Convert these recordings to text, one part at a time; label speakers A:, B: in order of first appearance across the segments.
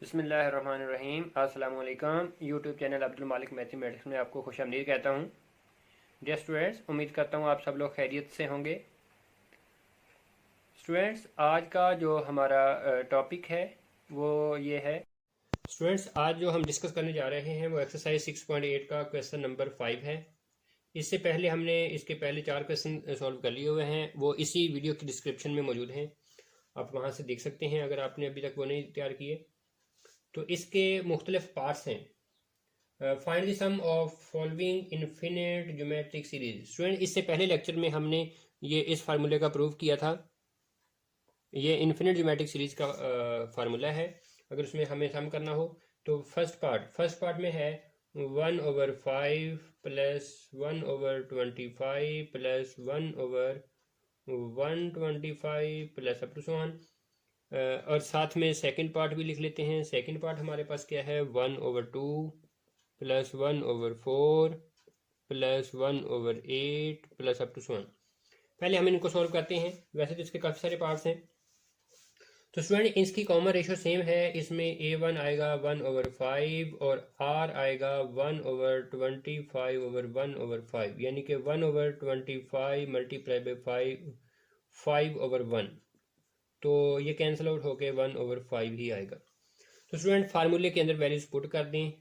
A: बिस्मिल्लाहिर्रहमानिर्रहीम। अस्सलामु अलैकुम। यूट्यूब चैनल अब्दुल मालिक मैथमेटिक्स में आपको खुशामदीद कहता हूँ। डियर स्टूडेंट्स, उम्मीद करता हूँ आप सब लोग खैरियत से होंगे। स्टूडेंट्स, आज का जो हमारा टॉपिक है वो ये है। स्टूडेंट्स, आज जो हम डिस्कस करने जा रहे हैं वो एक्सरसाइज 6.8 का क्वेश्चन नंबर 5 है। इससे पहले हमने इसके पहले 4 क्वेश्चन सॉल्व कर लिए हुए हैं, वो इसी वीडियो की डिस्क्रिप्शन में मौजूद हैं, आप वहाँ से देख सकते हैं अगर आपने अभी तक वो नहीं तैयार किए। तो इसके मुख्तलिफ पार्ट्स हैं। Find the sum of following infinite geometric series. Student, इससे पहले लेक्चर में हमने ये इस फार्मूले का प्रूव किया था। ये इन्फिनिट ज्योमेट्रिक सीरीज का फार्मूला है। अगर उसमें हमें सम करना हो तो फर्स्ट पार्ट में है 1/5 plus 1/25 plus 1/125 plus up to so on. और साथ में सेकंड पार्ट भी लिख लेते हैं। सेकंड पार्ट हमारे पास क्या है 1/2 plus 1/4 plus 1/8 plus up to so on. पहले हम इनको सॉल्व करते हैं। वैसे तो इसके काफ़ी सारे पार्ट्स हैं। तो स्टूडेंट, इसकी कॉमन रेशो सेम है। इसमें A1 आएगा 1/5 और R आएगा 1/25/1/5, यानी कि 1/25 मल्टीप्लाई बाई 5/1। तो ये कैंसिल आउट होके 1/5 ही आएगा। तो स्टूडेंट, फार्मूले के अंदर वैल्यूज पुट कर दें।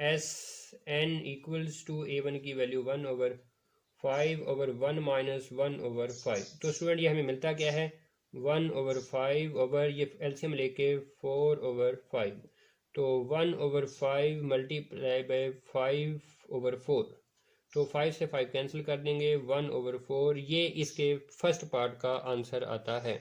A: S N equals to A1 की वैल्यू 1/5/1 माइनस 1/5। तो स्टूडेंट, ये हमें मिलता क्या है 1/5 ओवर ये एलसीएम लेके 4/5। तो 1/5 मल्टीप्लाई बाई 5/4। तो 5 से 5 कैंसिल कर देंगे, 1/4। ये इसके फर्स्ट पार्ट का आंसर आता है।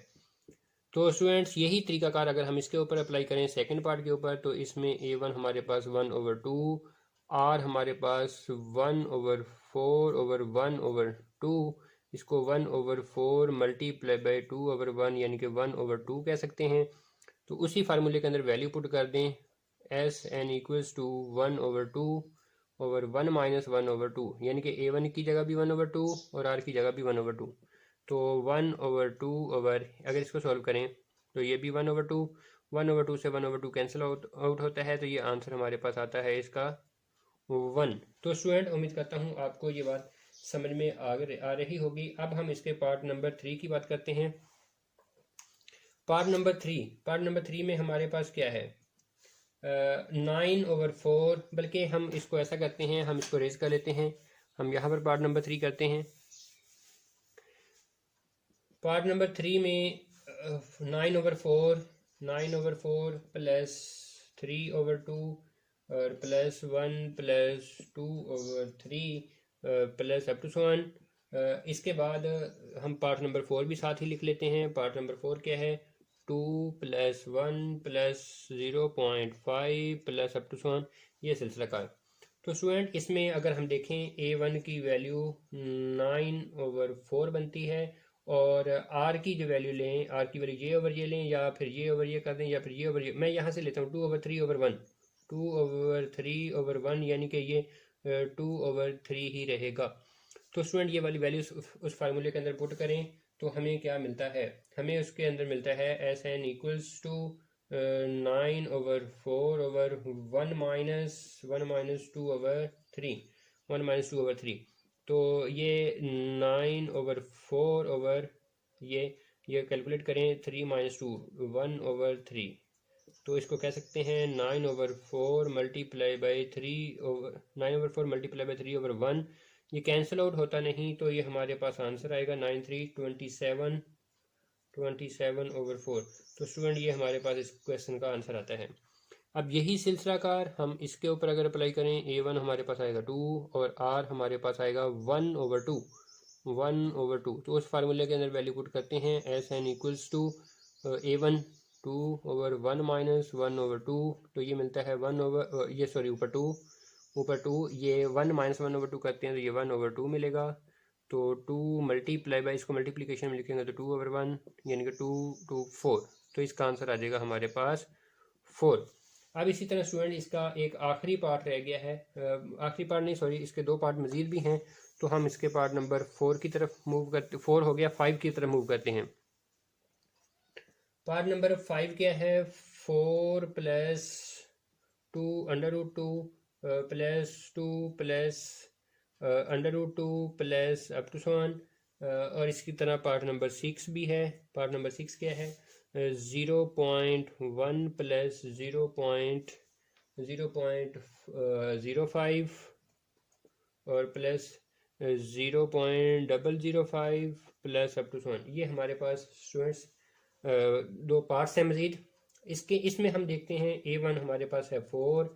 A: तो स्टूडेंट्स, यही तरीकाकार अगर हम इसके ऊपर अप्लाई करें सेकंड पार्ट के ऊपर, तो इसमें A1 हमारे पास 1/2, R हमारे पास 1/4/1/2, इसको 1/4 मल्टीप्लाई बाई 2/1 यानी कि 1/2 कह सकते हैं। तो उसी फार्मूले के अंदर वैल्यू पुट कर दें। S N equals to 1/2/1 minus 1/2, यानी कि A1 की जगह भी 1/2 और R की जगह भी 1/2। तो 1/2 ओवर, अगर इसको सॉल्व करें तो ये भी 1/2, 1/2 से 1/2 कैंसिल आउट होता है। तो ये आंसर हमारे पास आता है इसका 1। तो स्टूडेंट, उम्मीद करता हूँ आपको ये बात समझ में आ रही होगी। अब हम इसके पार्ट नंबर 3 की बात करते हैं। पार्ट नंबर थ्री में हमारे पास क्या है 9/4, बल्कि हम इसको ऐसा करते हैं, हम इसको रेज कर लेते हैं। हम यहाँ पर पार्ट नंबर 3 करते हैं। पार्ट नंबर 3 में 9/4 प्लस 3/2 और plus 1 plus 2/3 plus up to so on. इसके बाद हम पार्ट नंबर 4 भी साथ ही लिख लेते हैं। पार्ट नंबर 4 क्या है 2 plus 1 plus 0.5 plus up to so on. ये सिलसिला कार। तो स्टूडेंट, इसमें अगर हम देखें A1 की वैल्यू 9/4 बनती है, और R की जो वैल्यू लें, R की वैल्यू ये ओवर ये लें, या फिर ये ओवर ये कर दें, या फिर ये ओवर ये। मैं यहाँ से लेता हूँ 2/3/1, 2/3/1, यानी कि ये 2/3 ही रहेगा। तो स्टूडेंट, ये वाली वैल्यूज उस फार्मूले के अंदर पुट करें तो हमें क्या मिलता है, हमें उसके अंदर मिलता है S N equals to 9/4/1 minus 2/3। तो ये 9/4 ओवर ये कैलकुलेट करें 3 माइनस 2 1/3। तो इसको कह सकते हैं 9/4 मल्टीप्लाई बाई 3/1। ये कैंसिल आउट होता नहीं, तो ये हमारे पास आंसर आएगा 27/4। तो स्टूडेंट, ये हमारे पास इस क्वेश्चन का आंसर आता है। अब यही सिलसिलाकार हम इसके ऊपर अगर अप्लाई करें, A1 हमारे पास आएगा 2 और R हमारे पास आएगा 1/2। तो उस फार्मूले के अंदर वैल्यू पुट करते हैं। S N equals to A1 2/1 minus 1/2। तो ये मिलता है ऊपर 2 ये 1 माइनस 1/2 करते हैं तो ये 1/2 मिलेगा। तो 2 मल्टीप्लाई बाई, इसको मल्टीप्लिकेशन में लिखेंगे तो 2/1, यानी कि 2 2 4। तो इसका आंसर आ जाएगा हमारे पास 4। अब इसी तरह स्टूडेंट, इसका एक आखिरी पार्ट रह गया है। आखिरी पार्ट नहीं, सॉरी, इसके 2 पार्ट मजीद भी हैं। तो हम इसके पार्ट नंबर 4 की तरफ मूव करते, 4 हो गया, 5 की तरफ मूव करते हैं। पार्ट नंबर 5 क्या है 4 plus 2 plus 2 plus √2 plus up to so on. और इसकी तरह पार्ट नंबर 6 भी है। पार्ट नंबर 6 क्या है? 0.1 प्लस 0.05 और plus 0.005 plus up to so on. ये हमारे पास स्टूडेंट्स दो पार्ट्स हैं मज़ीद। इसमें हम देखते हैं A1 हमारे पास है 4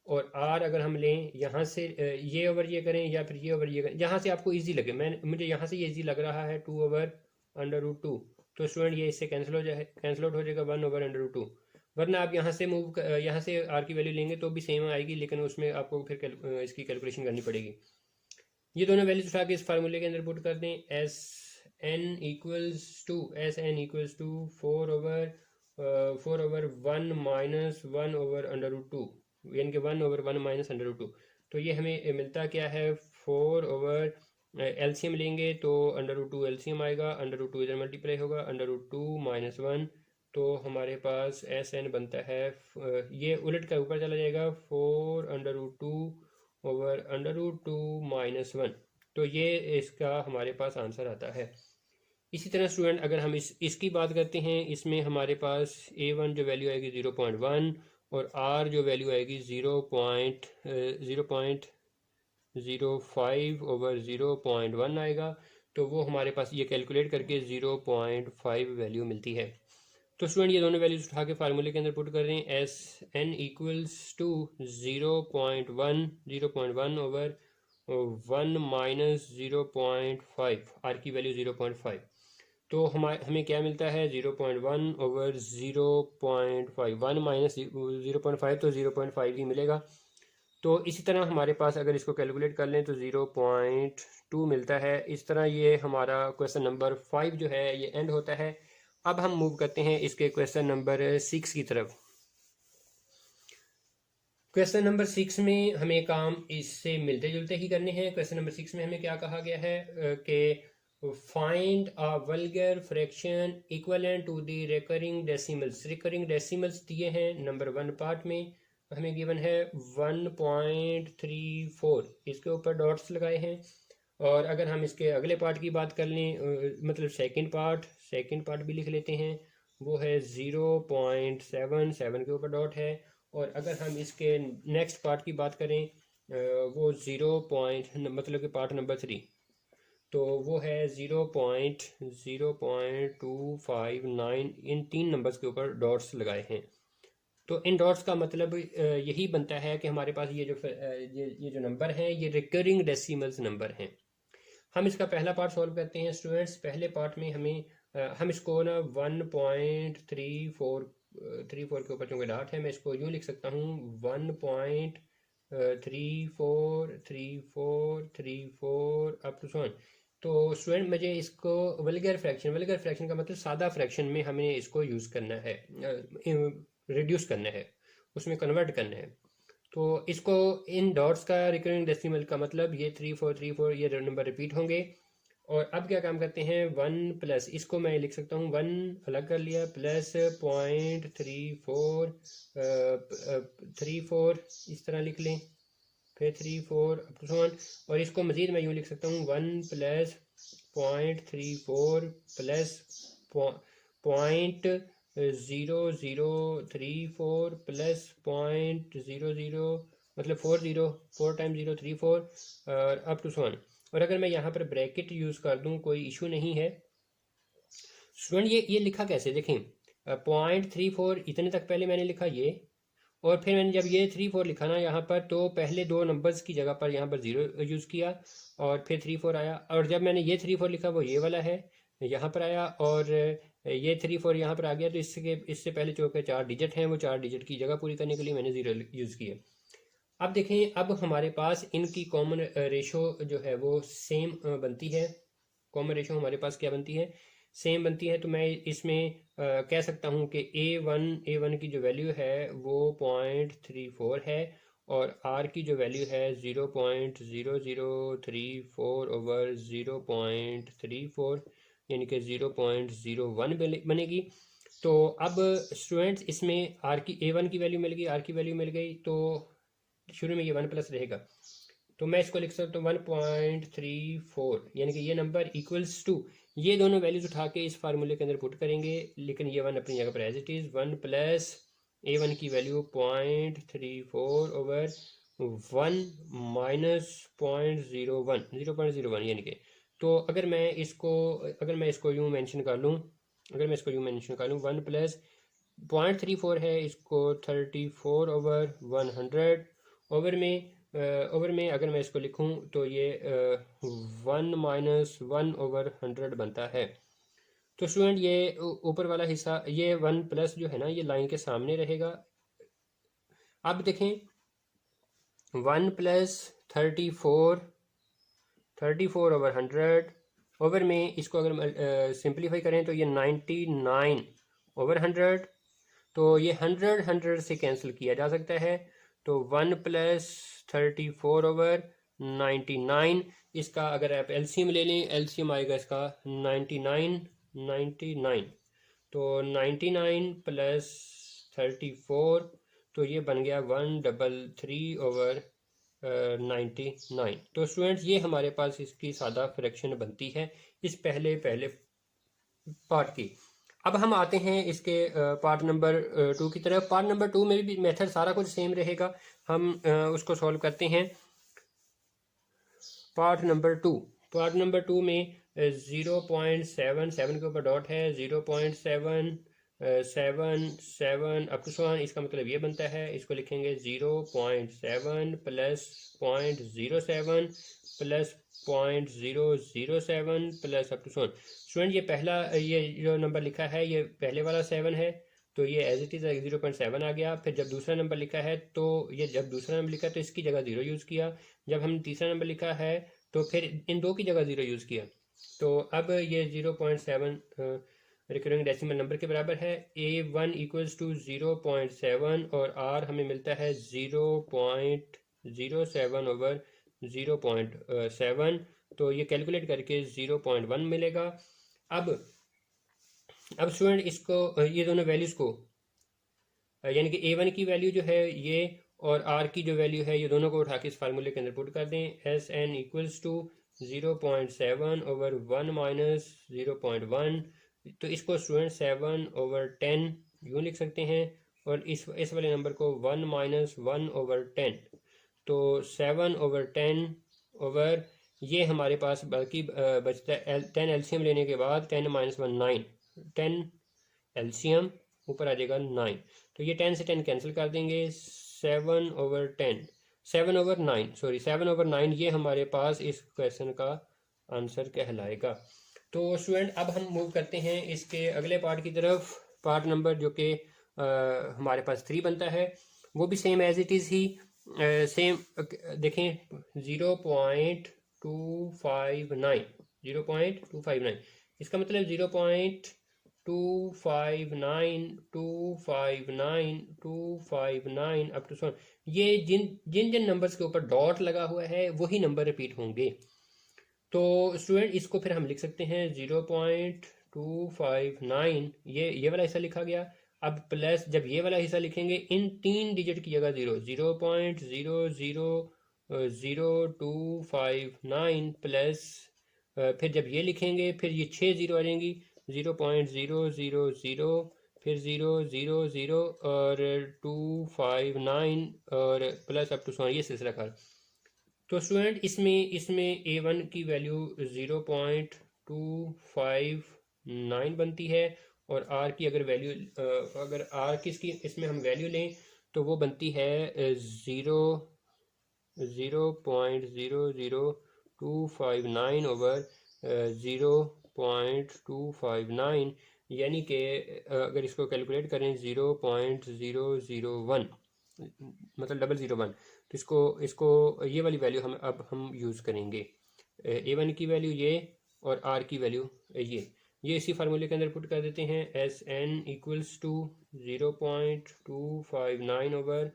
A: और R अगर हम लें यहाँ से ये ओवर ये करें या फिर ये ओवर ये करें, जहाँ से आपको इजी लगे। मुझे यहाँ से ये इजी लग रहा है 2/√2, तो स्टूडेंट ये इससे कैंसिल आउट हो जाएगा 1/√2। वरना आप यहाँ से R की वैल्यू लेंगे तो भी सेम आएगी, लेकिन उसमें आपको फिर इसकी कैलकुलेशन करनी पड़ेगी। ये दोनों वैल्यूज उठा के इस फार्मूले के अंदर पुट कर दें। SN इक्वल्स टू 4/1 माइनस 1/√2, यानी कि 1/1 माइनस √2। तो ये हमें मिलता क्या है? 4 एलसीएम लेंगे तो √2 एलसीएम आएगा, √2 इधर मल्टीप्लाई होगा, √2 माइनस 1, तो हमारे पास SN बनता है, ये उलट कर ऊपर चला जाएगा, 4/√2 माइनस 1। तो ये इसका हमारे पास आंसर आता है। इसी तरह स्टूडेंट अगर हम इसकी बात करते हैं, इसमें हमारे पास A1 जो वैल्यू आएगी 0.1 और R जो वैल्यू आएगी 0.05/0.1 आएगा। तो वो हमारे पास ये कैलकुलेट करके 0.5 वैल्यू मिलती है। तो स्टूडेंट ये दोनों वैल्यूज उठा के फार्मूले के अंदर पुट कर दें। SN equals to 0.1/1 minus 0.5, R की वैल्यू 0.5। तो हमें क्या मिलता है? 0.1/0.5, 1 माइनस 0.5 तो 0.5 ही मिलेगा। तो इसी तरह हमारे पास अगर इसको कैलकुलेट कर लें तो 0.2 मिलता है। इस तरह ये हमारा क्वेश्चन नंबर 5 जो है ये एंड होता है। अब हम मूव करते हैं इसके क्वेश्चन नंबर 6 की तरफ। क्वेश्चन नंबर 6 में हमें काम इससे मिलते जुलते ही करने हैं। क्वेश्चन नंबर 6 में हमें क्या कहा गया है कि find a vulgar fraction equivalent to the recurring decimals. Recurring decimals दिए हैं नंबर 1 पार्ट में, हमें गिवन है 1.34, इसके ऊपर डॉट्स लगाए हैं। और अगर हम इसके अगले पार्ट की बात कर लें, मतलब सेकंड पार्ट भी लिख लेते हैं, वो है 0.77 के ऊपर डॉट है। और अगर हम इसके नेक्स्ट पार्ट की बात करें, वो मतलब कि पार्ट नंबर 3, तो वो है 0.0259। इन 3 नंबर्स के ऊपर डॉट्स लगाए हैं। तो इन डॉट्स का मतलब यही बनता है कि हमारे पास ये जो नंबर हैं ये रिकरिंग डेसिमल्स नंबर हैं। हम इसका पहला पार्ट सॉल्व करते हैं स्टूडेंट्स। पहले पार्ट में हम इसको ना 1.34 के ऊपर चूँकि डॉट है, मैं इसको यूँ लिख सकता हूँ 1.343434 अप टू सो। तो स्टूडेंट मुझे इसको वल्गर फ्रैक्शन का मतलब सादा फ्रैक्शन में हमें इसको यूज़ करना है, रिड्यूस करना है, उसमें कन्वर्ट करना है। तो इसको इन डॉट्स का रिकरिंग डेसिमल का मतलब ये 3434 ये नंबर रिपीट होंगे। और अब क्या काम करते हैं, 1 प्लस, इसको मैं लिख सकता हूँ 1 अलग कर लिया, प्लस 0.34 इस तरह लिख लें, फिर 34 और इसको मज़ीद मैं यूँ लिख सकता हूँ 1 प्लस 0.34 प्लस 0.0034 प्लस 0.00 मतलब 4 टाइम्स 034 और अप टू सो। और अगर मैं यहाँ पर ब्रैकेट यूज़ कर दूँ कोई इशू नहीं है। स्टूडेंट ये लिखा कैसे देखें, 0.34 इतने तक पहले मैंने लिखा ये, और फिर मैंने जब ये 34 लिखा ना यहाँ पर, तो पहले 2 नंबर्स की जगह पर यहाँ पर 0 यूज़ किया और फिर 34 आया। और जब मैंने ये 34 लिखा वो ये वाला है यहाँ पर आया, और ये 34 यहाँ पर आ गया। तो इससे पहले चूँकि 4 डिजिट हैं, वो 4 डिजिट की जगह पूरी करने के लिए मैंने 0 यूज़ किया। अब देखें, अब हमारे पास इनकी कॉमन रेशो जो है वो सेम बनती है। कॉमन रेशो हमारे पास क्या बनती है, सेम बनती है। तो मैं इसमें कह सकता हूँ कि A1 की जो वैल्यू है वो 0.34 है, और R की जो वैल्यू है 0.0034/0.34 यानी कि 0.01 बनेगी। तो अब स्टूडेंट्स इसमें आर की A1 की वैल्यू मिल गई, आर की वैल्यू मिल गई, तो शुरू में ये 1 प्लस रहेगा, तो मैं इसको लिख सकता हूँ 1.34, यानी कि ये नंबर इक्वल्स टू, ये दोनों वैल्यूज उठा के इस फार्मूले के अंदर पुट करेंगे, लेकिन ये 1 अपनी जगह पर as it is, 1 plus A1 की वैल्यू 0.34 ओवर 1 माइनस 0.01 यानी कि, तो अगर मैं इसको यूँ मेंशन कर लूँ, 1 प्लस 0.34 है, इसको 34 ओवर 100 ओवर में अगर मैं इसको लिखूं तो ये 1 माइनस 1 ओवर 100 बनता है। तो स्टूडेंट ये ऊपर वाला हिस्सा, ये 1 प्लस जो है ना, ये लाइन के सामने रहेगा। अब देखें 1 प्लस 34 ओवर 100 ओवर में इसको अगर सिंप्लीफाई करें तो ये 99 ओवर 100, तो ये 100 से कैंसिल किया जा सकता है, तो 1 प्लस 34 ओवर 99, इसका अगर आप एलसीएम ले लें, एलसीएम आएगा इसका 99, तो 99 प्लस 34, तो ये बन गया 133 ओवर 99। तो स्टूडेंट्स ये हमारे पास इसकी सादा फ्रैक्शन बनती है इस पहले पार्ट की। अब हम आते हैं इसके पार्ट नंबर 2 की तरफ। पार्ट नंबर 2 में भी मेथड सारा कुछ सेम रहेगा, हम उसको सॉल्व करते हैं। पार्ट नंबर 2 में 0.77 के ऊपर डॉट है, 0.777 अप टू 1, इसका मतलब ये बनता है, इसको लिखेंगे 0.7 plus 0.07 plus 0.007 plus up to 1। Student ये पहला, ये जो नंबर लिखा है ये पहले वाला 7 है, तो ये एज इट इज़ 0.7 आ गया। फिर जब दूसरा नंबर लिखा है तो ये जब दूसरा नंबर लिखा तो इसकी जगह 0 यूज़ किया, जब हम तीसरा नंबर लिखा है तो फिर इन दो की जगह 0 यूज़ किया। तो अब ये 0.7 रिकरिंग डेसिमल नंबर के बराबर है। A1 इक्वल्स टू 0.7 और R हमें मिलता है 0.07 ओवर 0.7, तो ये कैलकुलेट करके 0.1 मिलेगा। अब स्टूडेंट इसको, ये दोनों वैल्यूज़ को, यानी कि A1 की वैल्यू जो है ये और R की जो वैल्यू है, ये दोनों को उठा के इस फार्मूले के अंदर पुट कर दें। SN equals to 0.7 over 1 minus 0.1, तो इसको स्टूडेंट 7 ओवर 10 यूँ लिख सकते हैं, और इस वाले नंबर को 1 माइनस 1 ओवर 10, तो 7 ओवर 10 ओवर, ये हमारे पास बाकी बचता है 10 एलसीएम लेने के बाद 10 माइनस 1 9, 10 एलसीएम ऊपर आ जाएगा 9, तो ये 10 से 10 कैंसिल कर देंगे, 7 ओवर 9, ये हमारे पास इस क्वेश्चन का आंसर कहलाएगा। तो स्टूडेंट अब हम मूव करते हैं इसके अगले पार्ट की तरफ। पार्ट नंबर जो कि हमारे पास 3 बनता है, वो भी सेम एज इट इज़ ही सेम देखें 0.259, इसका मतलब 0.259 अप टू 100, ये जिन नंबर्स के ऊपर डॉट लगा हुआ है वही नंबर रिपीट होंगे। तो स्टूडेंट इसको फिर हम लिख सकते हैं 0.259, ये वाला हिस्सा लिखा गया। अब प्लस जब ये वाला हिस्सा लिखेंगे इन 3 डिजिट की जगह 0.0000259 प्लस फिर जब ये लिखेंगे फिर ये 6 जीरो आ जाएंगी, 0.000 फिर 000 और 259 और प्लस अप टू 100, ये सिलसिला कर। तो स्टूडेंट इसमें A1 की वैल्यू 0.259 बनती है, और R की अगर वैल्यू, अगर R की इसमें हम वैल्यू लें तो वो बनती है 0.00259 ओवर 0.259, यानी कि अगर इसको कैलकुलेट करें 0.001 मतलब 001, तो इसको ये वाली वैल्यू हम यूज़ करेंगे। A1 की वैल्यू ये और R की वैल्यू ये इसी फार्मूले के अंदर पुट कर देते हैं। SN equals to 0.259 over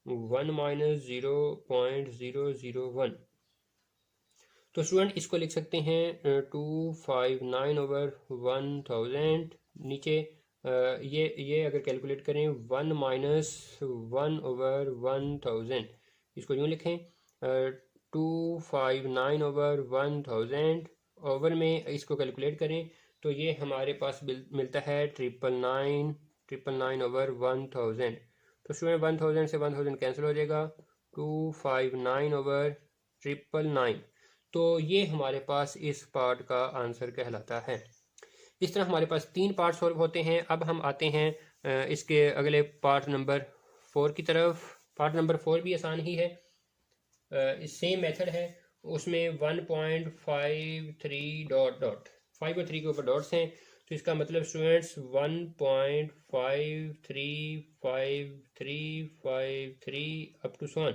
A: 1 minus 0.001, तो स्टूडेंट इसको लिख सकते हैं 259 ओवर 1000, नीचे ये अगर कैलकुलेट करें 1 माइनस 1/1000, इसको यूँ लिखें 259 ओवर 1000 ओवर में इसको कैलकुलेट करें तो ये हमारे पास मिलता है 999 ओवर 1000। तो स्टूडेंट 1000 से 1000 कैंसिल हो जाएगा, 259 ओवर 999। तो ये हमारे पास इस पार्ट का आंसर कहलाता है। इस तरह हमारे पास 3 पार्ट सॉल्व होते हैं। अब हम आते हैं इसके अगले पार्ट नंबर 4 की तरफ। पार्ट नंबर 4 भी आसान ही है, सेम मेथड है। उसमें 1.53 डॉट डॉट 5 और 3 के ऊपर डॉट्स हैं, तो इसका मतलब स्टूडेंट्स 1.535353 अप टू 1।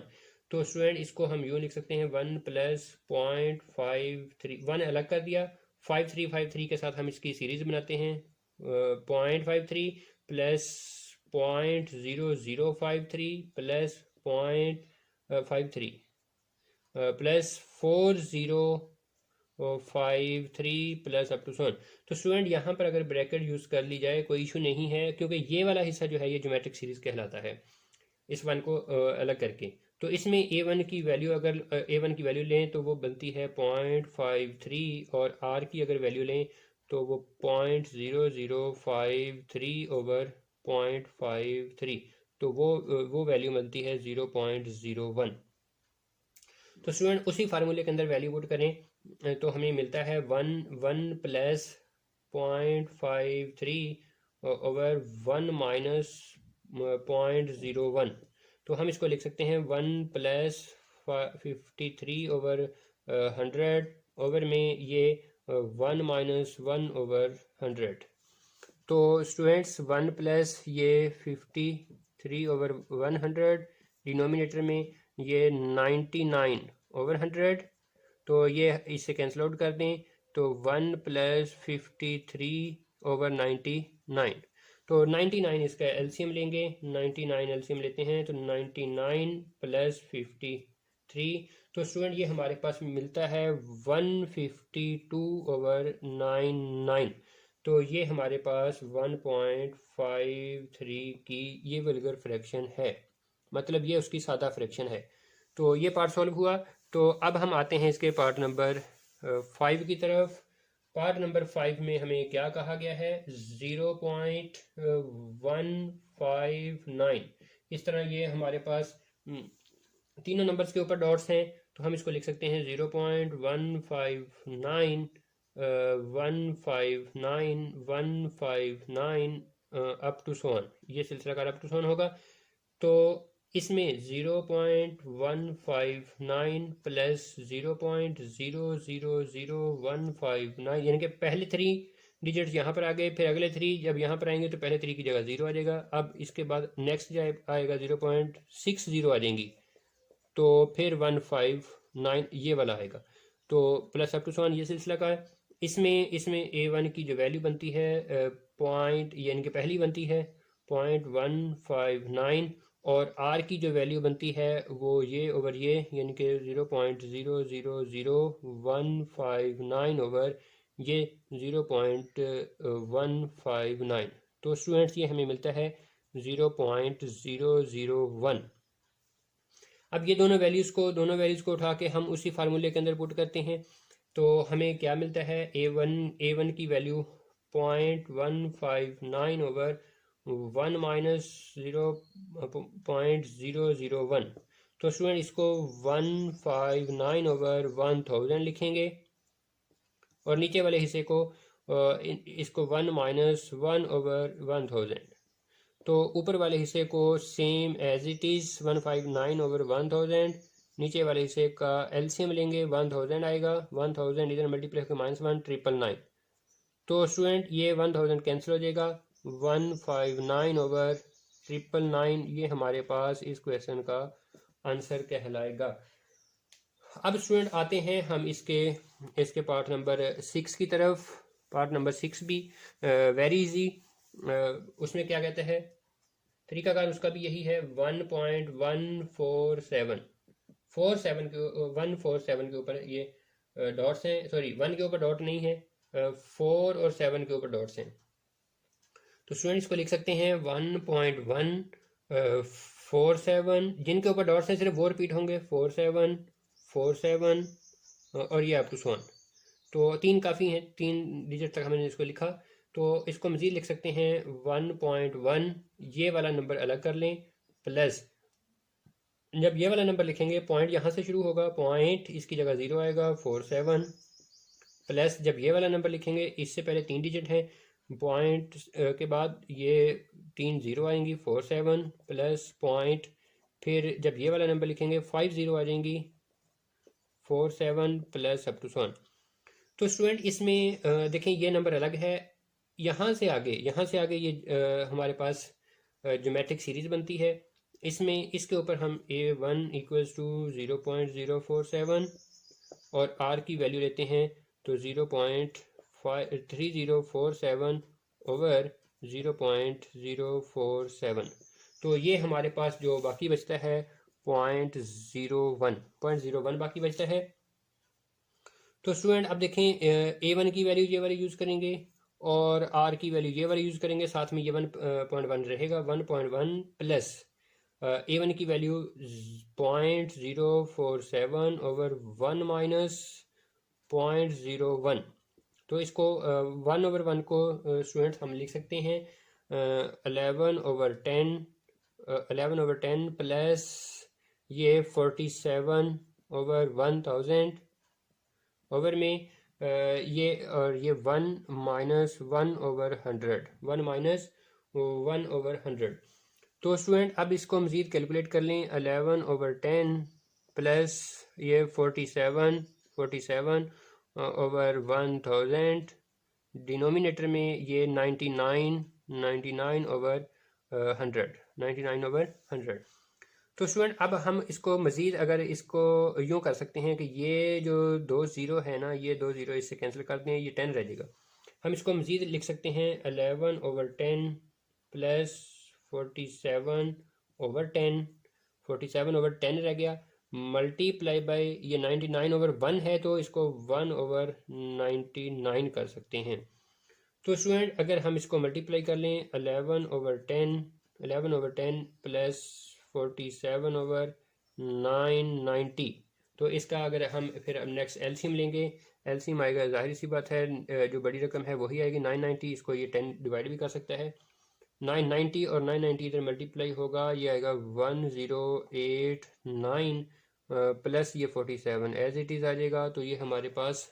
A: तो स्टूडेंट इसको हम यूँ लिख सकते हैं 1 प्लस 0.53, 1 अलग कर दिया, 5353 के साथ हम इसकी सीरीज बनाते हैं, 0.53 plus 0.0053 plus 0.53 plus 4053 plus up to 1। तो स्टूडेंट यहाँ पर अगर ब्रैकेट यूज़ कर ली जाए कोई इशू नहीं है, क्योंकि ये वाला हिस्सा जो है ये ज्योमेट्रिक सीरीज कहलाता है, इस वन को अलग करके। तो इसमें a1 की वैल्यू अगर a1 की वैल्यू लें तो वो बनती है 0.53, और r की अगर वैल्यू लें तो वो 0.0053 ओवर 0.53, तो वो वैल्यू बनती है 0.01। तो स्टूडेंट उसी फार्मूले के अंदर वैल्यू पुट करें तो हमें मिलता है 1 प्लस 0.53 ओवर 1 माइनस 0.01। तो हम इसको लिख सकते हैं 1 प्लस 53 ओवर 100 ओवर में ये 1 माइनस 1 ओवर 100। तो स्टूडेंट्स 1 प्लस ये 53 ओवर 100, डिनोमिनेटर में ये 99 ओवर 100, तो ये इससे कैंसिल आउट कर दें तो 1 प्लस 53 ओवर 99। तो 99 इसका एलसीएम लेंगे, 99 एलसीएम लेते हैं तो 99 प्लस 53, तो स्टूडेंट ये हमारे पास मिलता है 152 ओवर 99। तो ये हमारे पास 1.53 की ये वल्गर फ्रैक्शन है, मतलब ये उसकी सादा फ्रैक्शन है। तो ये पार्ट सॉल्व हुआ। तो अब हम आते हैं इसके पार्ट नंबर 5 की तरफ। पार्ट नंबर 5 में हमें क्या कहा गया है, 0.159। इस तरह ये हमारे पास तीनों नंबर्स के ऊपर डॉट्स हैं, तो हम इसको लिख सकते हैं 0.159 159 159 अप टू 100, ये सिलसिलाकार अप टू 100 होगा। तो इसमें 0.159 प्लस 0.000159, यानी कि पहले 3 डिजिट्स यहाँ पर आ गए, फिर अगले 3 जब यहाँ पर आएंगे तो पहले 3 की जगह 0 आ जाएगा। अब इसके बाद नेक्स्ट आएगा 0.60 आ जाएंगी, तो फिर 159 ये वाला आएगा, तो प्लस अप टू 100 ये सिलसिला का है। इसमें a1 की जो वैल्यू बनती है पॉइंट, यानी कि पहली बनती है 0.159, और r की जो वैल्यू बनती है वो ये ओवर ये, यानी कि 0.000159 ओवर ये 0.159। तो स्टूडेंट्स ये हमें मिलता है 0.001। अब ये दोनों वैल्यूज़ को उठा के हम उसी फार्मूले के अंदर पुट करते हैं, तो हमें क्या मिलता है, a1 की वैल्यू 0.159 ओवर 1 माइनस 0.001। तो स्टूडेंट इसको 159 ओवर 1000 लिखेंगे, और नीचे वाले हिस्से को इसको 1 माइनस 1 ओवर 1000। तो ऊपर वाले हिस्से को same as it is 159 over 1000, नीचे वाले हिस्से का एलसीएम लेंगे, 1000 आएगा, 1000 इधर मल्टीप्लाई करके -1 999। तो स्टूडेंट ये 1000 कैंसिल हो जाएगा, 159 ओवर 999 ये हमारे पास इस क्वेश्चन का आंसर कहलाएगा। अब स्टूडेंट आते हैं हम इसके पार्ट नंबर 6 की तरफ। पार्ट नंबर 6 भी वेरी इजी। उसमें क्या कहते हैं, तरीकाकार उसका भी यही है, 1.147 के ऊपर ये डॉट्स हैं, सॉरी 1 के ऊपर डॉट नहीं है, 4 और 7 के ऊपर डॉट्स हैं। तो स्टूडेंट इसको लिख सकते हैं 1.147, जिनके ऊपर डॉट्स हैं सिर्फ वो रिपीट होंगे, 4747 और ये अप टू 1। तो 3 काफ़ी हैं, 3 डिजिट तक हमने इसको लिखा। तो इसको मज़ीद लिख सकते हैं 1.1, ये वाला नंबर अलग कर लें, प्लस जब ये वाला नंबर लिखेंगे पॉइंट यहाँ से शुरू होगा, पॉइंट इसकी जगह 0 आएगा 47, प्लस जब ये वाला नंबर लिखेंगे इससे पहले 3 डिजिट हैं, पॉइंट के बाद ये 3 0 आएंगी 47, प्लस पॉइंट, फिर जब ये वाला नंबर लिखेंगे 5 0 आ जाएंगी 47 प्लस अप टू 1। तो स्टूडेंट इसमें देखें ये नंबर अलग है, यहाँ से आगे ये हमारे पास ज्योमेट्रिक सीरीज बनती है। इसमें इसके ऊपर हम a1 इक्वल्स टू 0.047 और r की वैल्यू लेते हैं तो 0.3047 ओवर 0.047। तो ये हमारे पास जो बाकी बचता है 0.01 बाकी बचता है। तो स्टूडेंट अब देखें a1 की वैल्यू ये वाली यूज़ करेंगे और r की वैल्यू ये वाली यूज़ करेंगे, साथ में ये 1.1 रहेगा, 1.1 प्लस a1 की वैल्यू 0.047 ओवर 1 माइनस 0.01। तो इसको 1 ओवर 1 को स्टूडेंट हम लिख सकते हैं 11 ओवर 10 प्लस ये 47 ओवर 1000 ओवर में ये और ये 1 माइनस 1 ओवर 100। तो स्टूडेंट अब इसको मज़ीद कैलकुलेट कर लें, 11 ओवर 10 प्लस ये 47 ओवर 1000, डिनोमिनेटर में ये 99 ओवर 100। तो स्टूडेंट अब हम इसको मज़ीद अगर इसको यूँ कर सकते हैं कि ये जो 2 0 है ना, ये 2 0 इससे कैंसिल कर दें, ये 10 रह जाएगा। हम इसको मज़ीद लिख सकते हैं 11 ओवर 10 प्लस 47 ओवर 10 रह गया, मल्टीप्लाई बाय ये 99 ओवर 1 है तो इसको 1 ओवर 99 कर सकते हैं। तो स्टूडेंट अगर हम इसको मल्टीप्लाई कर लें 11 ओवर 10 प्लस 47 ओवर 990, तो इसका अगर हम फिर अब नेक्स्ट एलसीएम लेंगे, एलसीएम आएगा, जाहिर सी बात है जो बड़ी रकम है वही आएगी 990, इसको ये 10 डिवाइड भी कर सकता है, 990 और 990 इधर मल्टीप्लाई होगा, ये आएगा 1089 प्लस ये 47 एज इट इज़ आ जाएगा। तो ये हमारे पास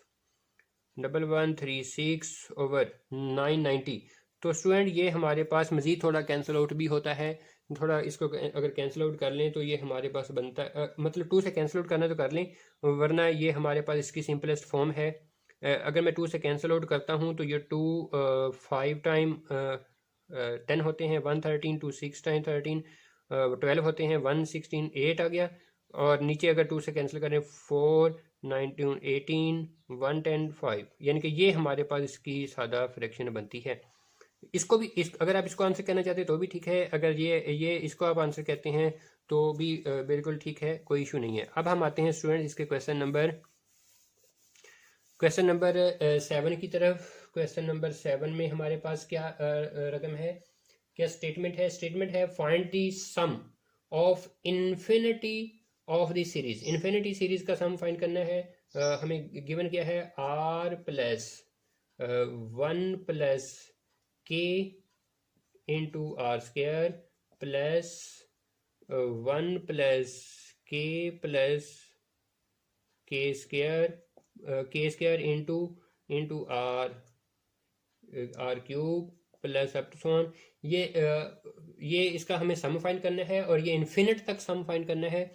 A: 1136 ओवर 990। तो स्टूडेंट ये हमारे पास मज़ीद थोड़ा कैंसिल आउट भी होता है, थोड़ा इसको अगर कैंसिल आउट कर लें तो ये हमारे पास बनता है, मतलब 2 से कैंसिल आउट करना तो कर लें, वरना ये हमारे पास इसकी सिंपलेस्ट फॉर्म है। अगर मैं 2 से कैंसिल आउट करता हूँ तो ये 2 5 टाइम 10 होते हैं 113, 2 6 टाइम 13 12 होते हैं 116, 8 आ गया, और नीचे अगर 2 से कैंसिल करें 4 19 18 110 5, यानी कि ये हमारे पास इसकी सादा फ्रैक्शन बनती है। इसको भी अगर आप इसको आंसर कहना चाहते हैं तो भी ठीक है, अगर ये इसको आप आंसर कहते हैं तो भी बिल्कुल ठीक है, कोई इशू नहीं है। अब हम आते हैं स्टूडेंट इसके क्वेश्चन नंबर 7 की तरफ। क्वेश्चन नंबर 7 में हमारे पास क्या रकम है, क्या स्टेटमेंट है find the sum of infinity of the series. Infinity series का सम फाइंड करना है। हमें गिवन क्या है, r plus 1 plus k into R square plus 1 plus k plus के square into are cube plus up to so on. ये इसका हमें सम फाइंड करना है और ये इन्फिनिट तक सम फाइंड करना है।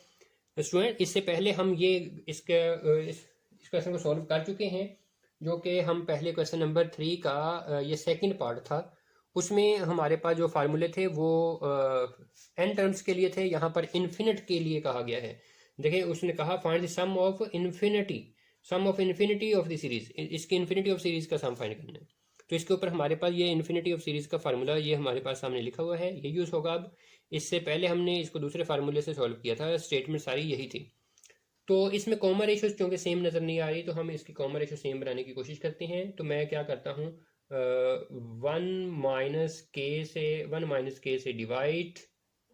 A: स्टूडेंट इससे पहले हम इस क्वेश्चन को सॉल्व कर चुके हैं, जो कि हम पहले क्वेश्चन नंबर 3 का ये सेकंड पार्ट था, उसमें हमारे पास जो फार्मूले थे वो n टर्म्स के लिए थे, यहाँ पर इन्फिनिट के लिए कहा गया है। देखिए उसने कहा find the sum of infinity of the series, इसकी इन्फिनिटी ऑफ सीरीज का सम फाइंड करना है। तो इसके ऊपर हमारे पास ये इन्फिनिटी ऑफ सीरीज का फार्मूला ये हमारे पास सामने लिखा हुआ है, ये यूज़ होगा। अब इससे पहले हमने इसको दूसरे फार्मूले से सॉल्व किया था, स्टेटमेंट सारी यही थी। तो इसमें कॉमन रेशियोज क्योंकि सेम नज़र नहीं आ रही, तो हम इसकी कॉमन रेशियो सेम बनाने की कोशिश करते हैं। तो मैं क्या करता हूँ, वन माइनस के से डिवाइड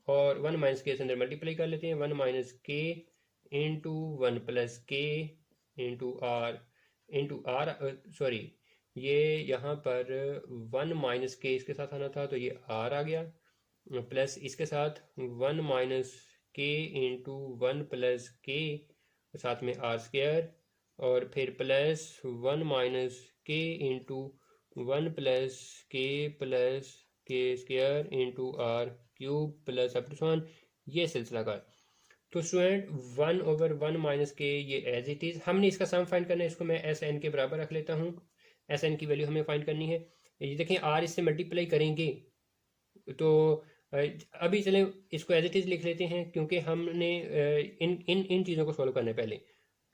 A: और वन माइनस के से अंदर मल्टीप्लाई कर लेते हैं, one minus k into one plus के इंटू आर सॉरी, ये यहाँ पर वन माइनस के इसके साथ आना था तो ये आर आ गया, प्लस इसके साथ one minus k into one plus k साथ में आर स्क्वायर, और फिर plus one minus k into one plus के square into are cube plus up to one, ये सिलसिला का। तो student one over one minus k ये एज इट इज़, हमने इसका सम फाइंड करना है, इसको मैं एस एन के बराबर रख लेता हूँ, एस एन की वैल्यू हमें फाइंड करनी है। ये देखें आर इससे मल्टीप्लाई करेंगे तो अभी चलें इसको एज इट इज़ लिख लेते हैं, क्योंकि हमने इन इन इन चीज़ों को सॉल्व करना है पहले।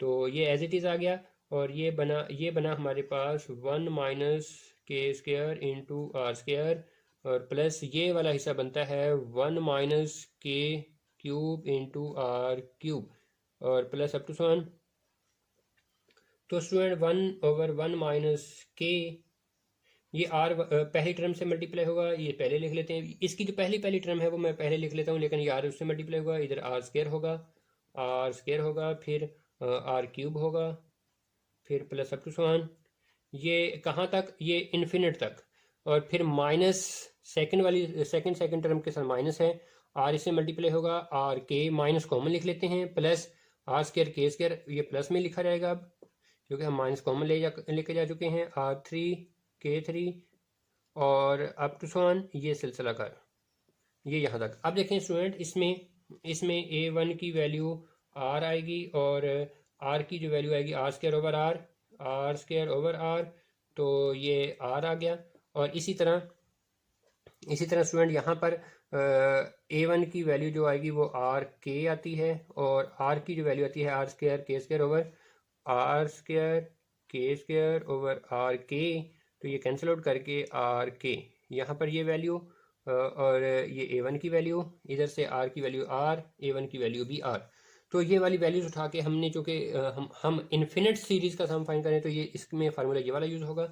A: तो ये एज इट इज़ आ गया और ये बना हमारे पास वन माइनस के स्क्वायर इंटू आर स्क्वायर, और प्लस ये वाला हिस्सा बनता है वन माइनस के क्यूब इंटू आर क्यूब और प्लस अप टू वन। तो student one over one minus k, ये आर पहली टर्म से मल्टीप्लाई होगा, ये पहले लिख लेते हैं, इसकी जो पहली टर्म है वो मैं पहले लिख लेता हूँ, लेकिन ये आर उससे मल्टीप्लाई होगा, इधर आर स्क्वायर होगा, फिर आर क्यूब होगा, फिर प्लस अप टू वन, ये कहाँ तक, ये इन्फिनिट तक, और फिर माइनस सेकंड टर्म के साथ माइनस है, आर इससे मल्टीप्लाई होगा, आर के माइनस कॉमन लिख लेते हैं, प्लस आर स्क्वायर के स्क्वायर, ये प्लस में लिखा जाएगा अब क्योंकि हम माइनस कॉमन लेके जा चुके हैं, आर थ्री के थ्री और अप टू वन, ये सिलसिला का ये यहाँ तक। अब देखें स्टूडेंट इसमें ए वन की वैल्यू आर आएगी और आर की जो वैल्यू आएगी आर स्क्वायर ओवर आर, तो ये आर आ गया। और इसी तरह स्टूडेंट यहाँ पर ए वन की वैल्यू जो आएगी वो आर के आती है, और आर की जो वैल्यू आती है आर स्क्वायर के स्क्वायर ओवर आर के, तो ये कैंसिल आउट करके आर के, यहाँ पर ये वैल्यू और ये ए वन की वैल्यू, इधर से आर की वैल्यू आर, ए वन की वैल्यू भी आर। तो ये वाली वैल्यूज उठा के हमने जो कि हम इन्फिनिट सीरीज का सम फाइंड करें तो ये इसमें फार्मूला ये वाला यूज होगा।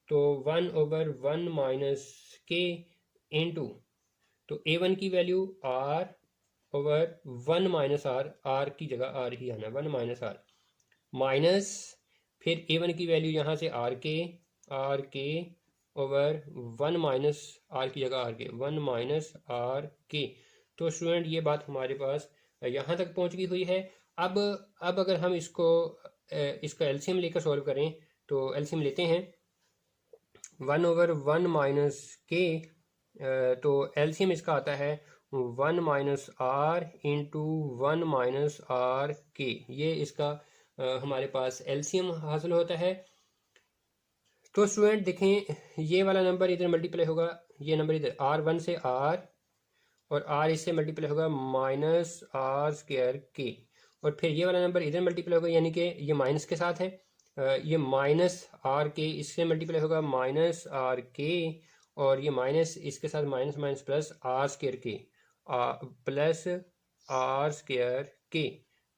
A: तो one over one minus k into, तो ए वन की value r over one minus r की जगह आर ही आना, वन माइनस आर, माइनस फिर ए वन की वैल्यू यहाँ से आर के ओवर वन माइनस आर की जगह आर के, वन माइनस आर के। तो स्टूडेंट ये बात हमारे पास यहाँ तक पहुँच गई हुई है। अब अगर हम इसका एलसीएम लेकर सॉल्व करें तो एलसीएम लेते हैं वन ओवर वन माइनस के, तो एलसीएम इसका आता है one minus r into one minus r k, ये इसका हमारे पास एलसीएम हासिल होता है। तो स्टूडेंट देखें ये वाला नंबर इधर मल्टीप्लाई होगा, ये नंबर इधर आर वन से आर, और आर इससे मल्टीप्लाई होगा माइनस आर स्क्वायर के, और फिर ये वाला नंबर इधर मल्टीप्लाई होगा, यानी कि ये माइनस के साथ है, ये माइनस आर के इससे मल्टीप्लाई होगा माइनस आर के, और ये माइनस इसके साथ minus minus plus r square k plus r square k.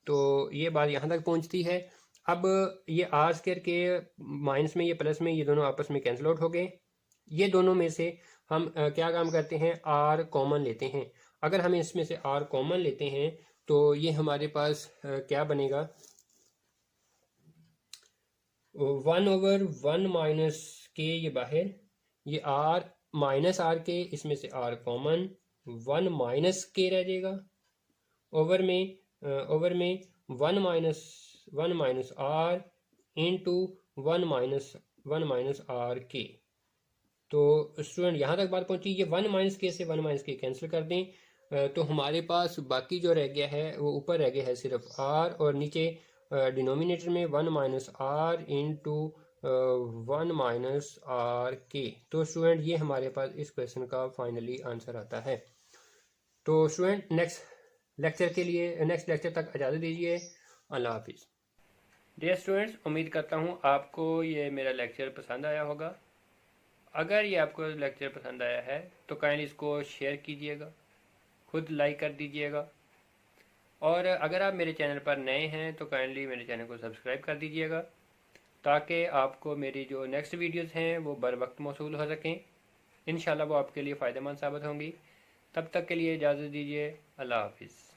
A: तो ये बात यहाँ तक पहुँचती है। अब ये आर स्क्वायर के माइनस में ये प्लस में ये दोनों आपस में कैंसिल आउट हो गए। ये दोनों में से हम क्या काम करते हैं, आर कॉमन लेते हैं। अगर हम इसमें से आर कॉमन लेते हैं तो ये हमारे पास क्या बनेगा, one over one minus k, ये बाहर, ये आर माइनस आर के, इसमें से आर कॉमन, वन माइनस के रह जाएगा, ओवर में one minus r into one minus r k. तो स्टूडेंट यहाँ तक बात पहुँची, ये वन माइनस के से वन माइनस के कैंसिल कर दें तो हमारे पास बाकी जो रह गया है वो ऊपर रह गया है सिर्फ आर, और नीचे डिनोमिनेटर में one minus r into one minus r k. तो स्टूडेंट ये हमारे पास इस क्वेश्चन का फाइनली आंसर आता है। तो स्टूडेंट नेक्स्ट लेक्चर तक इजाज़त दीजिए। अल्लाह हाफिज़। डियर स्टूडेंट्स, उम्मीद करता हूँ आपको ये मेरा लेक्चर पसंद आया होगा। अगर ये आपको लेक्चर पसंद आया है तो काइंडली इसको शेयर कीजिएगा, खुद लाइक कर दीजिएगा, और अगर आप मेरे चैनल पर नए हैं तो काइंडली मेरे चैनल को सब्सक्राइब कर दीजिएगा ताकि आपको मेरी जो नेक्स्ट वीडियोस हैं वो बर वक्त मौसूल हो सकें। इंशाल्लाह वो आपके लिए फ़ायदेमंद साबित होंगी। तब तक के लिए इजाज़त दीजिए। अल्लाह हाफिज़।